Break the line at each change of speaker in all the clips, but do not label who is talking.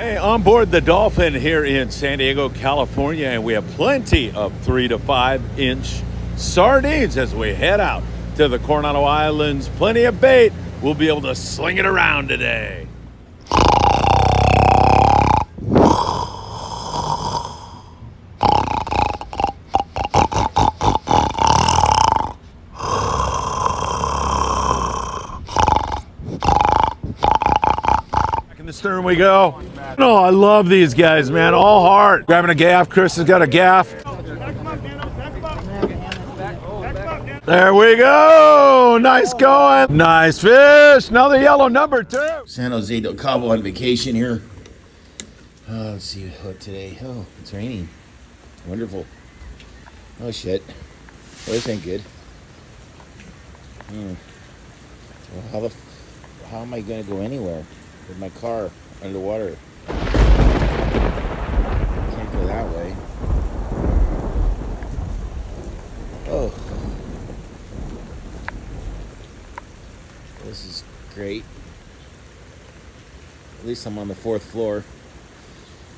Hey, on board the Dolphin here in San Diego, California, and we have plenty of 3 to 5 inch sardines as we head out to the Coronado Islands. Plenty of bait. We'll be able to sling it around today. In the stern we go. No, I love these guys, man. All heart. Grabbing a gaff. Chris has got a gaff. There we go. Nice going. Nice fish. Another yellow number 2.
San Jose to Cabo on vacation here. Let's see what today. Oh, it's raining. Wonderful. Oh shit. Well, this ain't good. Well, how am I gonna go anywhere with my car underwater? Can't go that way. Oh, this is great. At least I'm on the 4th floor,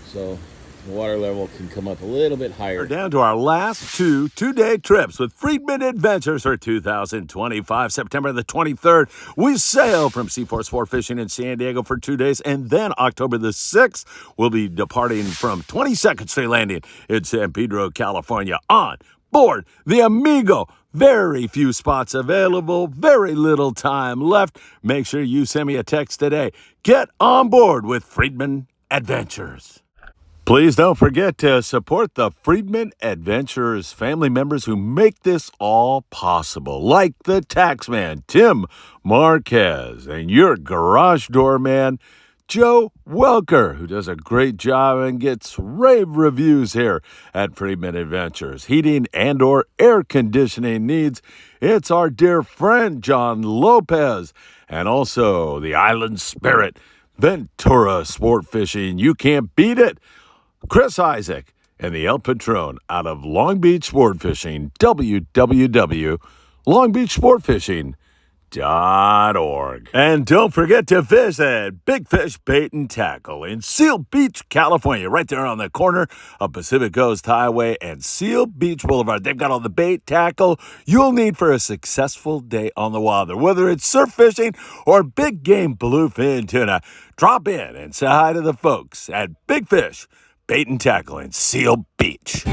so the water level can come up a little bit higher.
We're down to our last 2 two-day trips with Friedman Adventures for 2025. September the 23rd, we sail from Seaforth Sport Fishing in San Diego for 2 days, and then October the 6th, we'll be departing from 22nd Street Landing in San Pedro, California, on board the Amigo. Very few spots available, very little time left. Make sure you send me a text today. Get on board with Friedman Adventures. Please don't forget to support the Friedman Adventures family members who make this all possible, like the taxman, Tim Marquez, and your garage door man, Joe Welker, who does a great job and gets rave reviews here at Friedman Adventures. Heating and or air conditioning needs, it's our dear friend, John Lopez, and also the Island Spirit, Ventura Sport Fishing. You can't beat it. Chris Isaac and the El Patron out of Long Beach Sport Fishing, www.longbeachsportfishing.org. And don't forget to fish at Big Fish Bait and Tackle in Seal Beach, California, right there on the corner of Pacific Coast Highway and Seal Beach Boulevard. They've got all the bait tackle you'll need for a successful day on the water. Whether it's surf fishing or big game bluefin tuna, drop in and say hi to the folks at Big Fish Bait and Tackle in Seal Beach.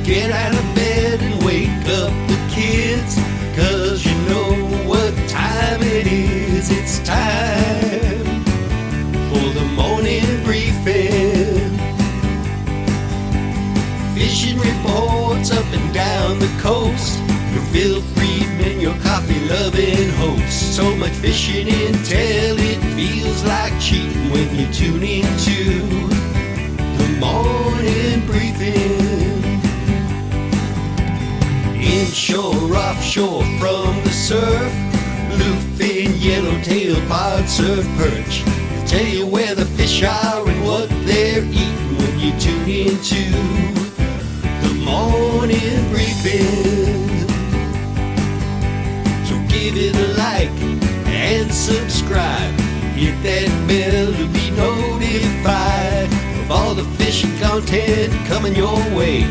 Get out of bed and wake up the kids, 'cause you know what time it is. It's time for the morning briefing. Fishing reports up and down the coast. With Phil Friedman, your coffee-loving host. So much fishing intel, it feels like cheating when you tune into the morning briefing. Inshore, offshore, from the surf, bluefin, yellowtail, pod, surf, perch. They'll tell you where the fish are and what they're eating when you tune into the morning briefing. So give it a like and subscribe. Hit that bell to be notified of all the fishing content coming your way.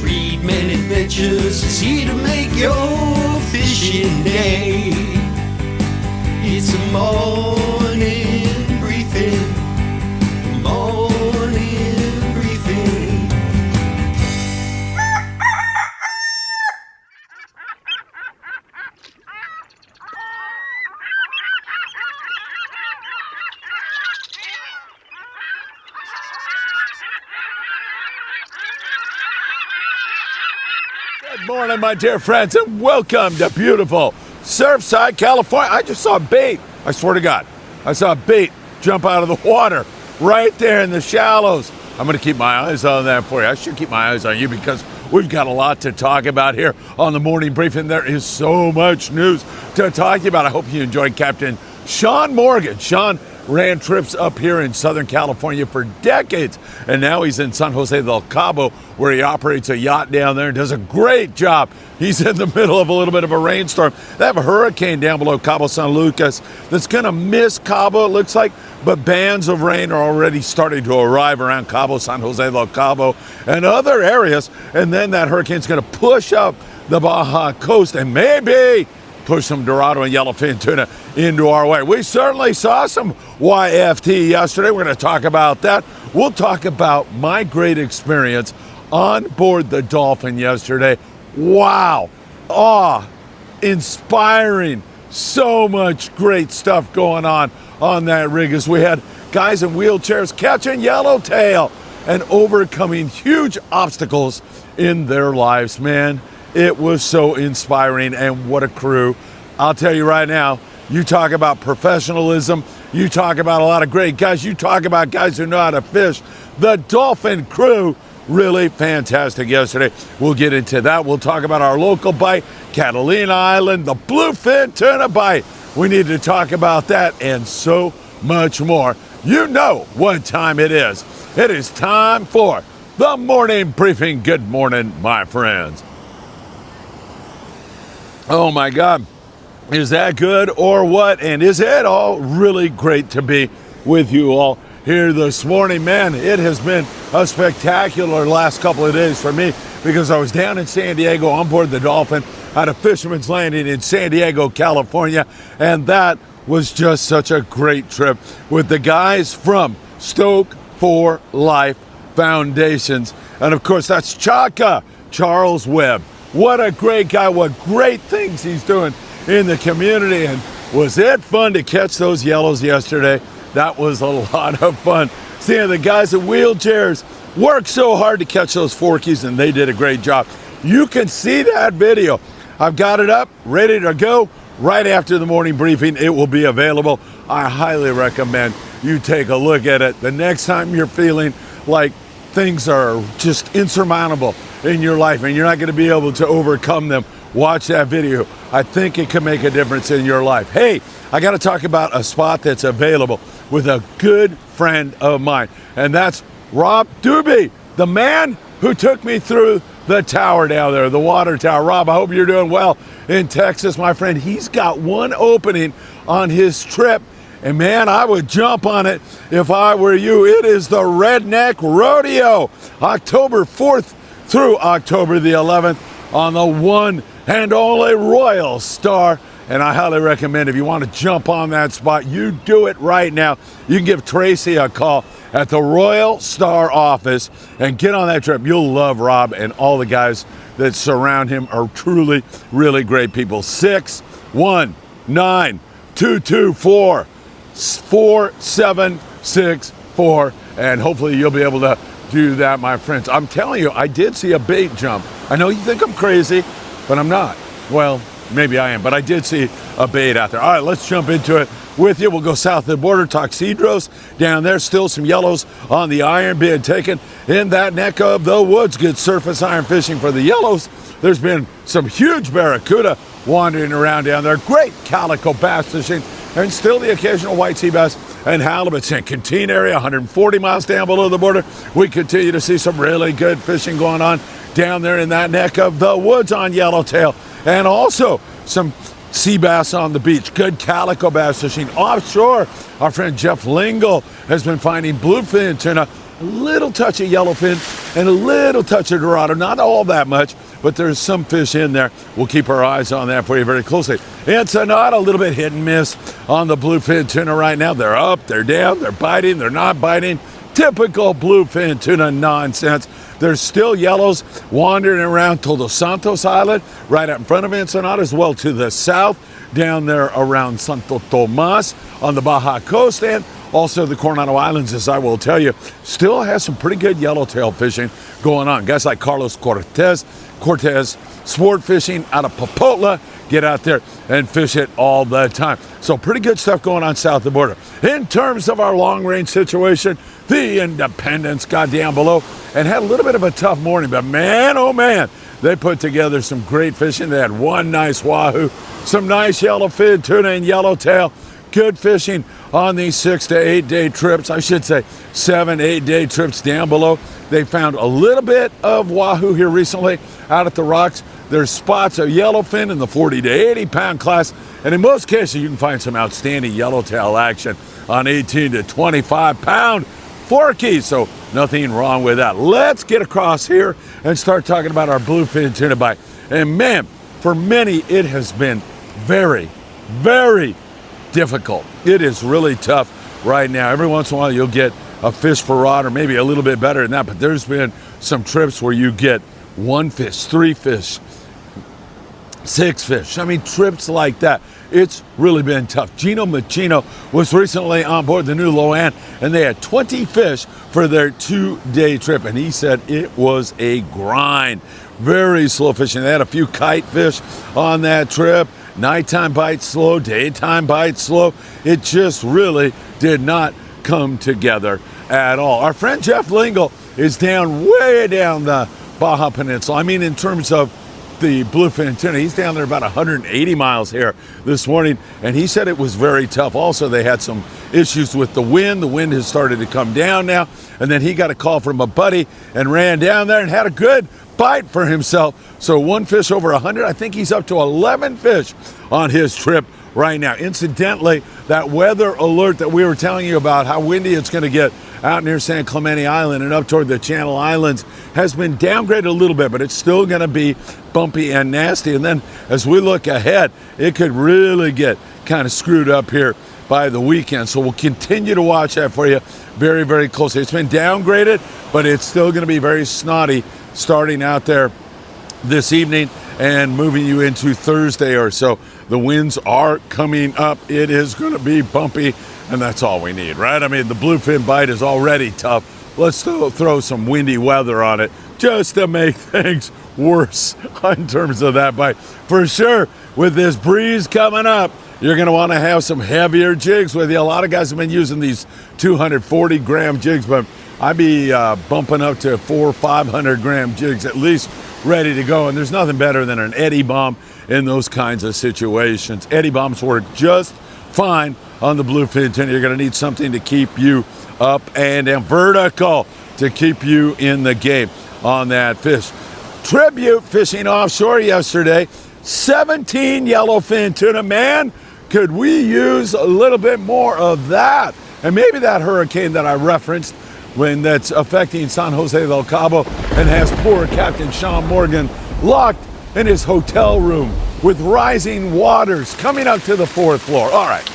Friedman Adventures is here to make your fishing day. It's a morning briefing. Morning briefing.
Good morning, my dear friends, and welcome to beautiful Surfside, California. I just saw bait. I swear to God, I saw bait jump out of the water right there in the shallows. I'm going to keep my eyes on that for you. I should keep my eyes on you because we've got a lot to talk about here on the morning briefing. There is so much news to talk about. I hope you enjoyed Captain Sean Morgan. Sean ran trips up here in Southern California for decades, and now he's in San Jose del Cabo, where he operates a yacht down there and does a great job. He's in the middle of a little bit of a rainstorm. They have a hurricane down below Cabo San Lucas that's going to miss Cabo, it looks like, but bands of rain are already starting to arrive around Cabo, San Jose del Cabo, and other areas, and then that hurricane's going to push up the Baja coast and maybe push some Dorado and Yellowfin tuna into our way. We certainly saw some YFT yesterday. We're going to talk about that. We'll talk about my great experience on board the Dolphin yesterday. Wow. Inspiring. So much great stuff going on that rig as we had guys in wheelchairs catching yellowtail and overcoming huge obstacles in their lives, man. It was so inspiring, and what a crew. I'll tell you right now, you talk about professionalism, you talk about a lot of great guys, you talk about guys who know how to fish. The Dolphin crew, really fantastic yesterday. We'll get into that. We'll talk about our local bite, Catalina Island, the bluefin tuna bite. We need to talk about that and so much more. You know what time it is. It is time for the morning briefing. Good morning, my friends. Oh my God, is that good or what? And is it all really great to be with you all here this morning? Man, it has been a spectacular last couple of days for me because I was down in San Diego on board the Dolphin at a fisherman's landing in San Diego, California, and that was just such a great trip with the guys from Stoke for Life Foundations. And of course, that's Chaka, Charles Webb. What a great guy, what great things he's doing in the community. And was it fun to catch those yellows yesterday? That was a lot of fun. Seeing the guys in wheelchairs work so hard to catch those forkies, and they did a great job. You can see that video. I've got it up, ready to go. Right after the morning briefing, it will be available. I highly recommend you take a look at it. The next time you're feeling like things are just insurmountable in your life and you're not going to be able to overcome them, watch that video. I think it can make a difference in your life. Hey, I got to talk about a spot that's available with a good friend of mine, and that's Rob Doobie, the man who took me through the tower down there, the water tower. Rob, I hope you're doing well in Texas, my friend. He's got one opening on his trip, and man, I would jump on it if I were you. It is the Redneck Rodeo, October 4th through October the 11th on the one and only Royal Star. And I highly recommend, if you want to jump on that spot, you do it right now. You can give Tracy a call at the Royal Star office and get on that trip. You'll love Rob, and all the guys that surround him are truly, really great people. 619-224-4764, and hopefully you'll be able to do that, my friends. I'm telling you, I did see a bait jump. I know you think I'm crazy, but I'm not. Well, maybe I am, but I did see a bait out there. All right, let's jump into it with you. We'll go south of the border, Tuxedos down there. Still some yellows on the iron being taken in that neck of the woods. Good surface iron fishing for the yellows. There's been some huge barracuda wandering around down there. Great calico bass fishing, and still the occasional white sea bass and halibut. San Quintin area, 140 miles down below the border. We continue to see some really good fishing going on down there in that neck of the woods on Yellowtail. And also some sea bass on the beach. Good calico bass fishing offshore. Our friend Jeff Lingle has been finding bluefin tuna, a little touch of yellowfin, and a little touch of Dorado. Not all that much, but there's some fish in there. We'll keep our eyes on that for you very closely. Ensenada, a little bit hit and miss on the bluefin tuna right now. They're up, they're down, they're biting, they're not biting. Typical bluefin tuna nonsense. There's still yellows wandering around Todos Santos Island, right out in front of Ensenada, as well to the south, down there around Santo Tomas on the Baja coast, and also the Coronado Islands, as I will tell you, still has some pretty good yellowtail fishing going on. Guys like Carlos Cortez, sport fishing out of Popotla, get out there and fish it all the time. So pretty good stuff going on south of the border. In terms of our long range situation, the Independence got down below and had a little bit of a tough morning, but man, oh man, they put together some great fishing. They had one nice wahoo, some nice yellowfin tuna and yellowtail, good fishing on these 6 to 8 day trips. I should say 7, 8 day trips down below. They found a little bit of wahoo here recently out at the rocks. There's spots of yellowfin in the 40 to 80 pound class. And in most cases, you can find some outstanding yellowtail action on 18 to 25 pound forkies. So nothing wrong with that. Let's get across here and start talking about our bluefin tuna bite. And man, for many, it has been very, very difficult. It is really tough right now. Every once in a while, you'll get a fish per rod or maybe a little bit better than that. But there's been some trips where you get 1 fish, 3 fish, 6 fish. I mean, trips like that. It's really been tough. Gino Machino was recently on board the new Loan, and they had 20 fish for their 2-day trip, and he said it was a grind. Very slow fishing. They had a few kite fish on that trip. Nighttime bites slow, daytime bites slow. It just really did not come together at all. Our friend Jeff Lingle is down way down the Baja Peninsula. I mean, in terms of the bluefin tuna, he's down there about 180 miles here this morning, and he said it was very tough. Also, they had some issues with the wind. The wind has started to come down now, and then he got a call from a buddy and ran down there and had a good bite for himself. So 1 fish over 100. I think he's up to 11 fish on his trip right now. Incidentally, that weather alert that we were telling you about, how windy it's going to get out near San Clemente Island and up toward the Channel Islands, has been downgraded a little bit, but it's still going to be bumpy and nasty. And then as we look ahead, it could really get kind of screwed up here by the weekend. So we'll continue to watch that for you very, very closely. It's been downgraded, but it's still going to be very snotty starting out there this evening and moving you into Thursday or so. The winds are coming up. It is going to be bumpy, and that's all we need, right? I mean, the bluefin bite is already tough. Let's throw some windy weather on it just to make things worse in terms of that bite. For sure, with this breeze coming up, you're going to want to have some heavier jigs with you. A lot of guys have been using these 240-gram jigs, but I'd be bumping up to 400 or 500-gram jigs at least, ready to go. And there's nothing better than an eddy bomb in those kinds of situations. Eddy bombs work just fine on the bluefin tuna. You're going to need something to keep you up and vertical to keep you in the game on that fish. Tribute fishing offshore yesterday. 17 yellowfin tuna. Man, could we use a little bit more of that? And maybe that hurricane that I referenced when that's affecting San Jose del Cabo and has poor Captain Sean Morgan locked in his hotel room with rising waters coming up to the 4th floor. All right,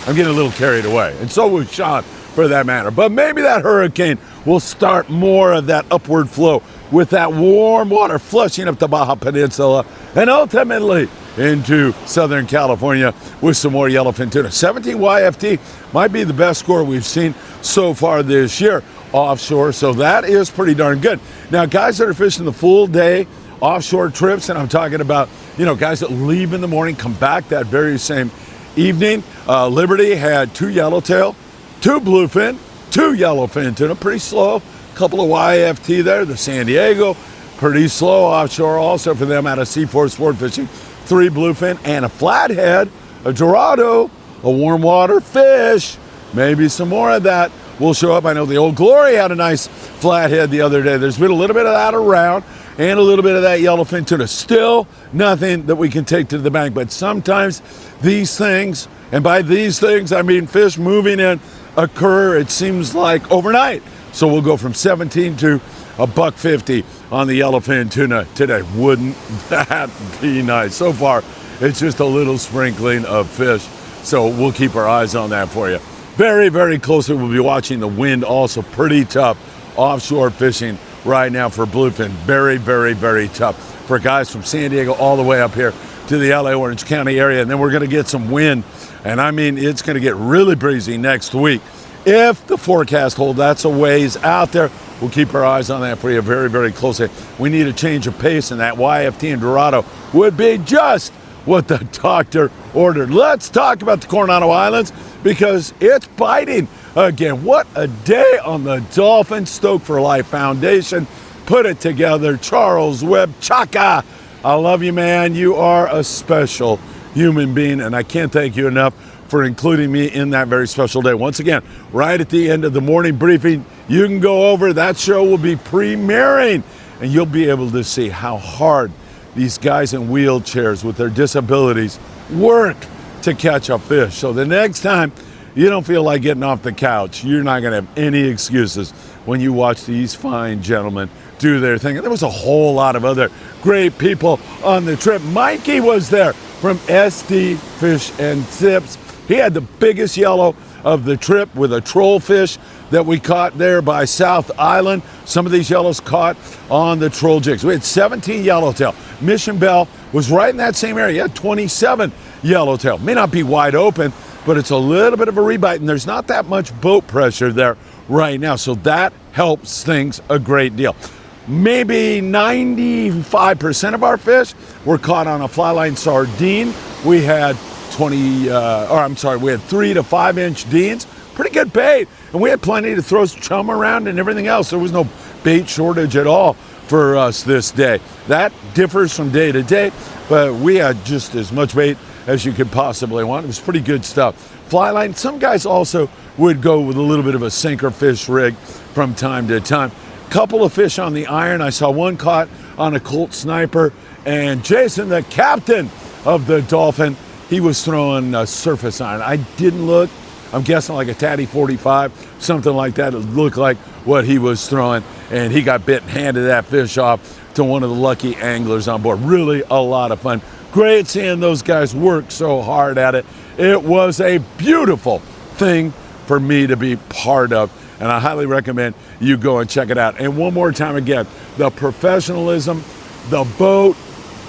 I'm getting a little carried away, and so was Sean for that matter. But maybe that hurricane will start more of that upward flow with that warm water flushing up the Baja Peninsula and ultimately into Southern California with some more yellowfin tuna. 17 YFT might be the best score we've seen so far this year offshore, so that is pretty darn good. Now, guys that are fishing the full day offshore trips, and I'm talking about, you know, guys that leave in the morning, come back that very same evening. Liberty had 2 yellowtail, 2 bluefin, 2 yellowfin tuna, pretty slow. Couple of YFT there. The San Diego, pretty slow offshore also for them out of C4 Sport Fishing. 3 bluefin and a flathead, a Dorado, a warm water fish. Maybe some more of that will show up. I know the Old Glory had a nice flathead the other day. There's been a little bit of that around and a little bit of that yellowfin tuna. Still nothing that we can take to the bank, but sometimes these things, and by these things I mean fish moving in, occur, it seems like overnight. So we'll go from 17 to $1.50 on the yellowfin tuna today. Wouldn't that be nice? So far, it's just a little sprinkling of fish. So we'll keep our eyes on that for you. Very, very closely, we'll be watching the wind. Also pretty tough offshore fishing right now for bluefin. Very, very, very tough for guys from San Diego all the way up here to the LA Orange County area. And then we're going to get some wind. And I mean, it's going to get really breezy next week. If the forecast holds, that's a ways out there. We'll keep our eyes on that for you very, very closely. We need a change of pace, and that YFT and Dorado would be just what the doctor ordered. Let's talk about the Coronado Islands because it's biting again. What a day on the Dolphin Stoke for Life Foundation. Put it together. Charles Webb Chaka. I love you, man. You are a special human being, and I can't thank you enough for including me in that very special day. Once again, right at the end of the morning briefing, you can go over. That show will be premiering, and you'll be able to see how hard these guys in wheelchairs with their disabilities work to catch a fish. So the next time you don't feel like getting off the couch, you're not going to have any excuses when you watch these fine gentlemen do their thing. And there was a whole lot of other great people on the trip. Mikey was there from SD Fish and Tips. He had the biggest yellow of the trip with a troll fish that we caught there by South Island. Some of these yellows caught on the troll jigs. We had 17 yellowtail. Mission Bell was right in that same area. 27 yellowtail. May not be wide open, but it's a little bit of a rebite, and there's not that much boat pressure there right now, so that helps things a great deal. Maybe 95% of our fish were caught on a flyline sardine. We had 3 to 5 inch deans, pretty good bait, and we had plenty to throw chum around and everything else. There was no bait shortage at all for us this day. That differs from day to day, but we had just as much bait as you could possibly want. It was pretty good stuff. Flyline, some guys also would go with a little bit of a sinker fish rig from time to time. Couple of fish on the iron. I saw one caught on a Colt Sniper, and Jason, the captain of the Dolphin, he was throwing a surface iron. I didn't look. I'm guessing like a Tatty 45, something like that. It looked like what he was throwing, and he got bit and handed that fish off to one of the lucky anglers on board. Really a lot of fun. Great seeing those guys work so hard at it. It was a beautiful thing for me to be part of, and I highly recommend you go and check it out. And one more time again, the professionalism, the boat,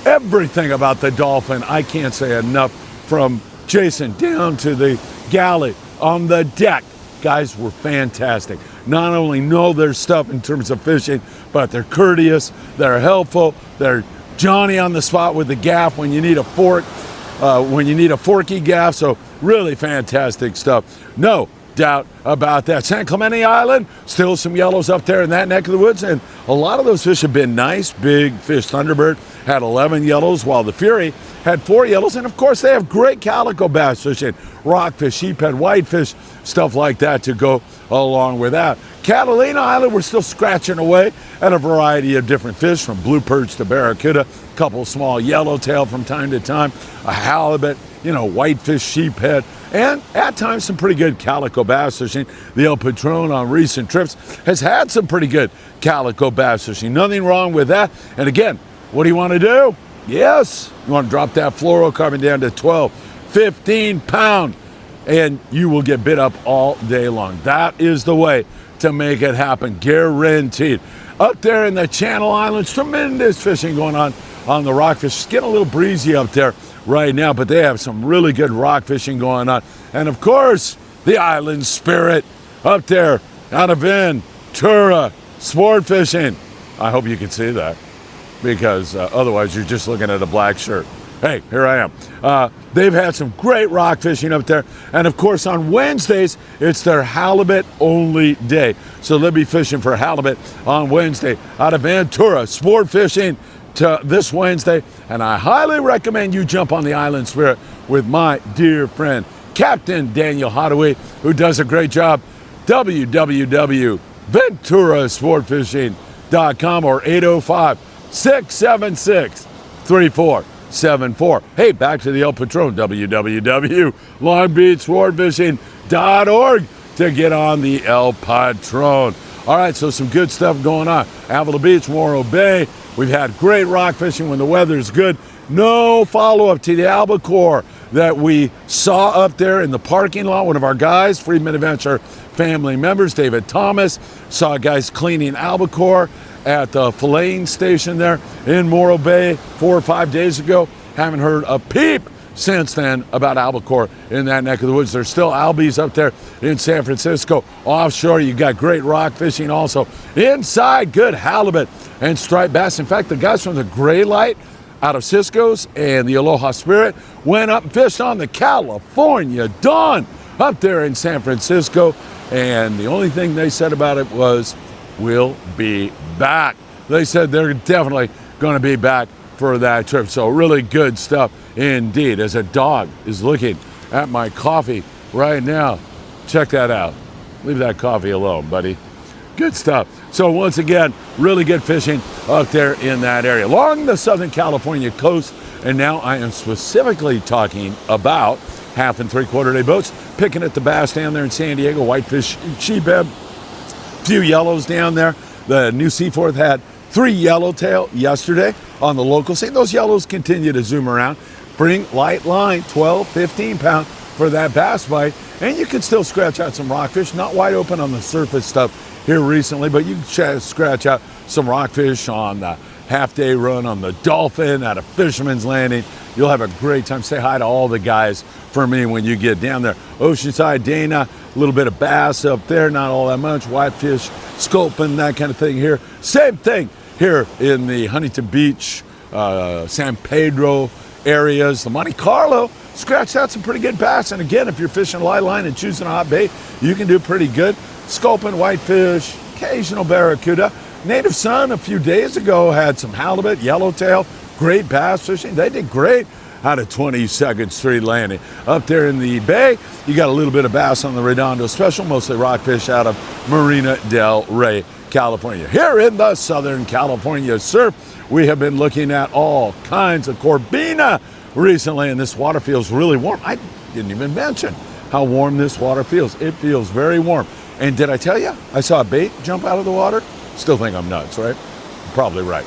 everything about the Dolphin, I can't say enough, from Jason down to the galley, on the deck. Guys were fantastic. Not only know their stuff in terms of fishing, but they're courteous, they're helpful, they're Johnny on the spot with the gaff when you need a fork, when you need a forky gaff. So really fantastic stuff. No doubt about that. San Clemente Island, still some yellows up there in that neck of the woods, and a lot of those fish have been nice. Big fish Thunderbird had 11 yellows, while the Fury had 4 yellows, and of course they have great calico bass fishing, rockfish, sheephead, whitefish, stuff like that to go along with that. Catalina Island, we're still scratching away at a variety of different fish, from blue perch to barracuda, a couple small yellowtail from time to time, a halibut, whitefish, sheephead, and at times some pretty good calico bass fishing. The El Patron on recent trips has had some pretty good calico bass fishing. Nothing wrong with that. And again, what do you want to do? Yes, you want to drop that fluorocarbon down to 12, 15 pound, and you will get bit up all day long. That is the way to make it happen, guaranteed. Up there in the Channel Islands, tremendous fishing going on the rockfish. It's getting a little breezy up there right now, but they have some really good rock fishing going on. And of course, the island spirit up there out of Ventura, sport fishing. I hope you can see that, because otherwise you're just looking at a black shirt. Hey, here I am. They've had some great rock fishing up there. And of course, on Wednesdays, it's their halibut only day. So they'll be fishing for halibut on Wednesday out of Ventura, sport fishing to this Wednesday. And I highly recommend you jump on the Island Spirit with my dear friend, Captain Daniel Hadaway, who does a great job. www.venturasportfishing.com or 805-676-3474. Hey, back to the El Patron, www.longbeachsportfishing.org to get on the El Patron. All right, so some good stuff going on. Avila Beach, Morro Bay. We've had great rock fishing when the weather's good. No follow-up to the albacore that we saw up there in the parking lot. One of our guys, Friedman Adventure family members, David Thomas, saw guys cleaning albacore at the filleting station there in Morro Bay 4 or 5 days ago. Haven't heard a peep since then about albacore in that neck of the woods. There's still albies up there in San Francisco. Offshore, you got great rock fishing also. Inside, good halibut and striped bass. In fact, the guys from the Gray Light out of Cisco's and the Aloha Spirit went up and fished on the California Dawn up there in San Francisco. And the only thing they said about it was, we'll be back. They said they're definitely going to be back for that trip. So really good stuff indeed, as a dog is looking at my coffee right now. Check that out. Leave that coffee alone, buddy. Good stuff. So once again, really good fishing up there in that area along the Southern California coast. And now I am specifically talking about 1/2 and 3/4 day boats, picking at the bass down there in San Diego, whitefish, sheephead, few yellows down there. The new Seaforth had 3 yellowtail yesterday on the local scene. Those yellows continue to zoom around. Bring light line, 12, 15 pound for that bass bite. And you can still scratch out some rockfish, not wide open on the surface stuff here recently, but you can scratch out some rockfish on the half-day run on the Dolphin at a Fisherman's Landing. You'll have a great time. Say hi to all the guys for me when you get down there. Oceanside, Dana, a little bit of bass up there, not all that much. Whitefish, sculpin, that kind of thing here. Same thing here in the Huntington Beach, San Pedro areas. The Monte Carlo scratched out some pretty good bass. And again, if you're fishing light line and choosing a hot bait, you can do pretty good. Sculpin, whitefish, occasional barracuda. Native Sun a few days ago had some halibut, yellowtail, great bass fishing. They did great out of 22nd Street Landing. Up there in the bay, you got a little bit of bass on the Redondo Special, mostly rockfish out of Marina del Rey, California. Here in the Southern California surf, we have been looking at all kinds of corbina recently, and this water feels really warm. I didn't even mention how warm this water feels. It feels very warm. And did I tell you, I saw a bait jump out of the water? Still think I'm nuts, right? Probably right.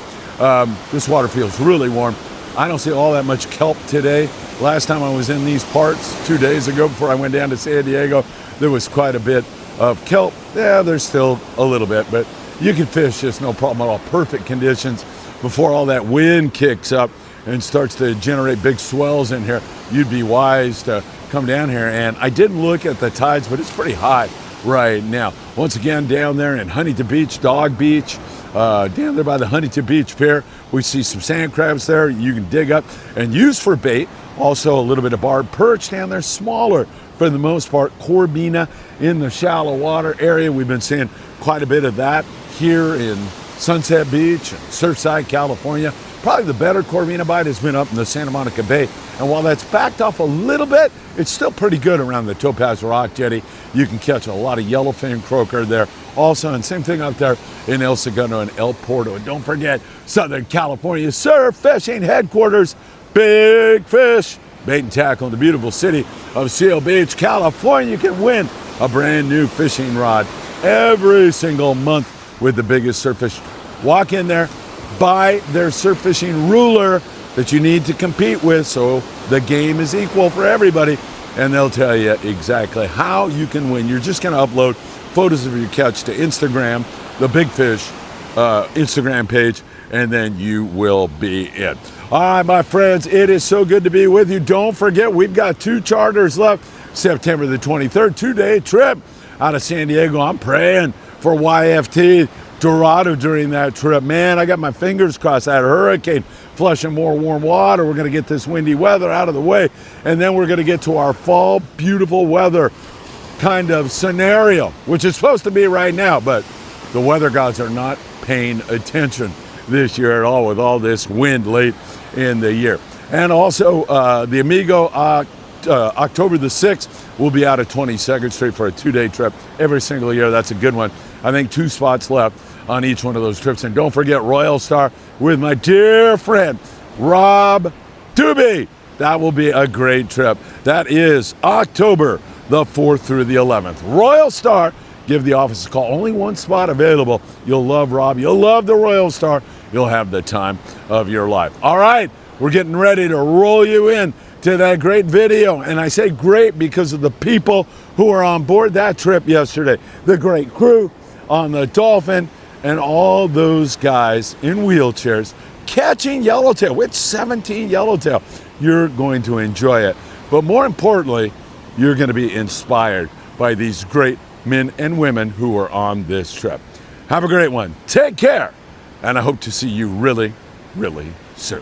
This water feels really warm. I don't see all that much kelp today. Last time I was in these parts 2 days ago before I went down to San Diego, there was quite a bit of kelp. Yeah, there's still a little bit, but you can fish just no problem at all. Perfect conditions before all that wind kicks up and starts to generate big swells in here. You'd be wise to come down here. And I didn't look at the tides, but it's pretty high right now. Once again, down there in Huntington Beach, Dog Beach, down there by the Huntington Beach Pier, we see some sand crabs there you can dig up and use for bait. Also a little bit of barred perch down there, smaller for the most part. Corbina in the shallow water area. We've been seeing quite a bit of that here in Sunset Beach and Surfside, California. Probably the better Corbina bite has been up in the Santa Monica Bay. And while that's backed off a little bit, it's still pretty good around the Topaz Rock Jetty. You can catch a lot of yellowfin croaker there also. And same thing up there in El Segundo and El Porto. And don't forget, Southern California surf fishing headquarters. Big fish, bait and tackle in the beautiful city of Seal Beach, California. You can win a brand new fishing rod every single month with the biggest surf fish. Walk in there, buy their surf fishing ruler that you need to compete with so the game is equal for everybody, and they'll tell you exactly how you can win. You're just going to upload photos of your catch to Instagram, the Big Fish Instagram page, and then you will be in. All right, my friends, it is so good to be with you. Don't forget, we've got 2 charters left. September the 23rd, 2-day trip out of San Diego. I'm praying for YFT Dorado during that trip. Man, I got my fingers crossed. That hurricane flushing more warm water. We're going to get this windy weather out of the way, and then we're going to get to our fall beautiful weather kind of scenario, which is supposed to be right now, but the weather gods are not paying attention this year at all with all this wind late in the year. And also the Amigo October the 6th will be out of 22nd Street for a 2-day trip every single year. That's a good one. I think 2 spots left on each one of those trips. And don't forget Royal Star with my dear friend Rob Doobie. That will be a great trip. That is October the 4th through the 11th. Royal Star, give the office a call. Only 1 spot available. You'll love Rob. You'll love the Royal Star. You'll have the time of your life. All right, we're getting ready to roll you in to that great video. And I say great because of the people who are on board that trip yesterday. The great crew on the Dolphin and all those guys in wheelchairs catching yellowtail with 17 yellowtail. You're going to enjoy it. But more importantly, you're going to be inspired by these great men and women who are on this trip. Have a great one. Take care. And I hope to see you really, really soon.